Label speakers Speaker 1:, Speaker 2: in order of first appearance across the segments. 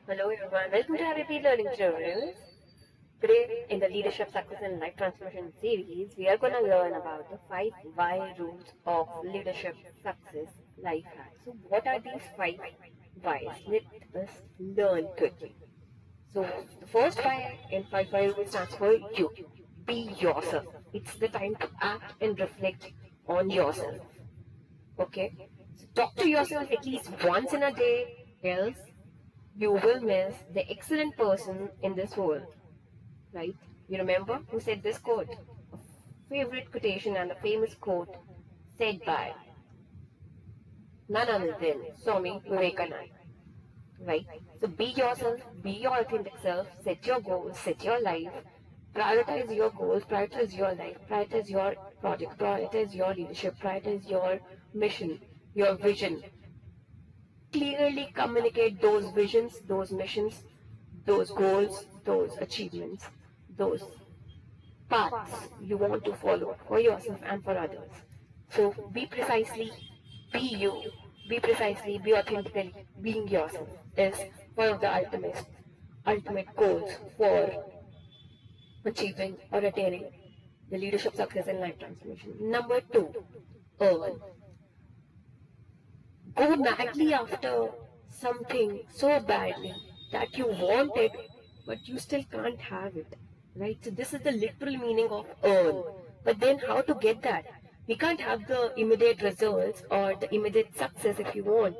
Speaker 1: Hello everyone, welcome to Happy Learning Tutorials. Today in the Leadership Success and Life Transformation series, we are going to learn about the 5 Y rules of leadership success life hacks. So what are these 5 Ys? Let us learn quickly. So the first Y in 5 Y rules stands for you. Be yourself. It's the time to act and reflect on yourself. Okay? So talk to yourself at least once in a day, else you will miss the excellent person in this world, right? You remember who said this quote? A favorite quotation and a famous quote said by none other than Swami Vivekananda, right? So be yourself, be your authentic self, set your goals, set your life, prioritize your goals, prioritize your life, prioritize your project, prioritize your leadership, prioritize your mission, your vision. Clearly communicate those visions, those missions, those goals, those achievements, those paths you want to follow for yourself and for others. So be precisely, be you, be precisely, be authentically, being yourself is one of the ultimate goals for achieving or attaining the leadership success and life transformation. Number 2, earn. Go madly after something so badly that you want it, but you still can't have it, right? So this is the literal meaning of earn. But then how to get that? We can't have the immediate results or the immediate success if you want.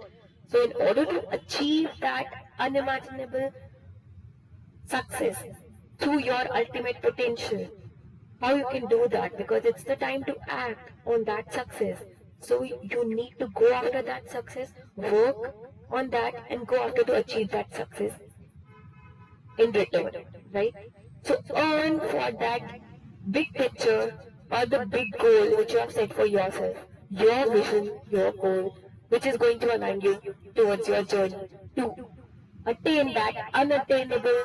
Speaker 1: So in order to achieve that unimaginable success through your ultimate potential, how you can do that? Because it's the time to act on that success. So you need to go after that success, work on that and go after to achieve that success in return, right? So earn for that big picture or the big goal which you have set for yourself, your vision, your goal, which is going to align you towards your journey to attain that unattainable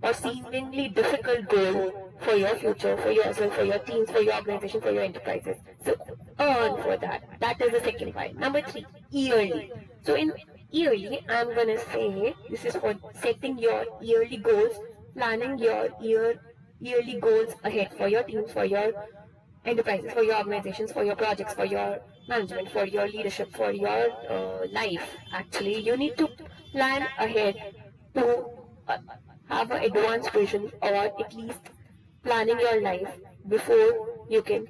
Speaker 1: or seemingly difficult goal for your future, for yourself, for your teams, for your organization, for your enterprises. So earn for that. That is the second point. Number 3, yearly. So in yearly, I'm gonna say this is for setting your yearly goals, planning your yearly goals ahead for your teams, for your enterprises, for your organizations, for your projects, for your management, for your leadership, for your life. Actually, you need to plan ahead to have an advanced vision or at least planning your life before you can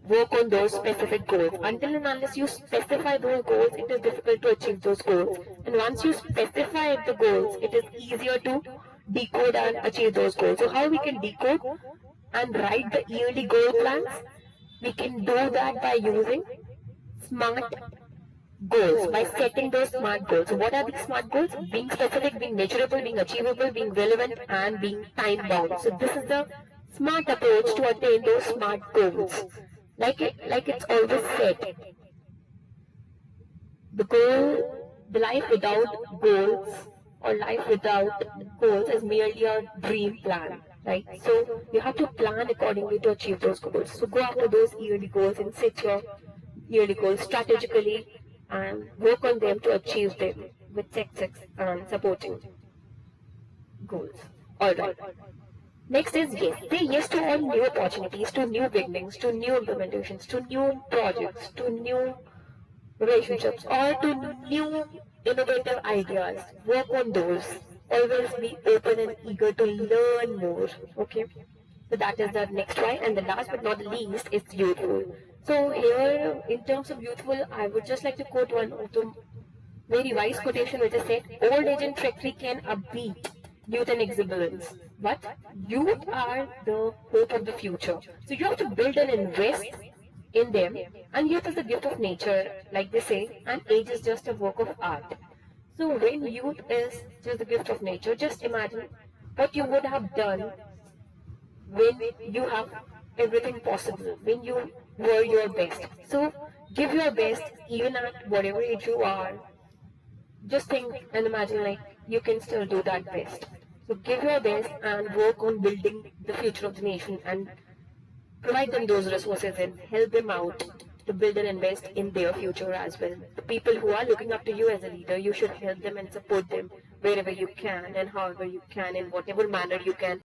Speaker 1: work on those specific goals. Until and unless you specify those goals, it is difficult to achieve those goals. And once you specify the goals, it is easier to decode and achieve those goals. So how we can decode and write the yearly goal plans? We can do that by using SMART goals, by setting those SMART goals. So what are these SMART goals? Being specific, being measurable, being achievable, being relevant, and being time bound. So this is the SMART approach to attain those SMART goals. Like it's always said, the life without goals or life without goals is merely a dream plan, right? So you have to plan accordingly to achieve those goals. So go after those yearly goals and set your yearly goals strategically and work on them to achieve them with success and supporting goals. Alright. Next is yes. Say yes to all new opportunities, to new beginnings, to new implementations, to new projects, to new relationships, or to new innovative ideas. Work on those. Always be open and eager to learn more. Okay? So that is the next one. And the last but not the least is youthful. So here, in terms of youthful, I would just like to quote one of the very wise quotation which is said, old age and treachery can upbeat youth and exuberance, but youth are the hope of the future. So you have to build and invest in them, and youth is a gift of nature, like they say, and age is just a work of art. So when youth is just the gift of nature, just imagine what you would have done when you have everything possible, when you were your best. So give your best even at whatever age you are. Just think and imagine like you can still do that best. So give your best and work on building the future of the nation and provide them those resources and help them out to build and invest in their future as well. The people who are looking up to you as a leader, you should help them and support them wherever you can and however you can, in whatever manner you can,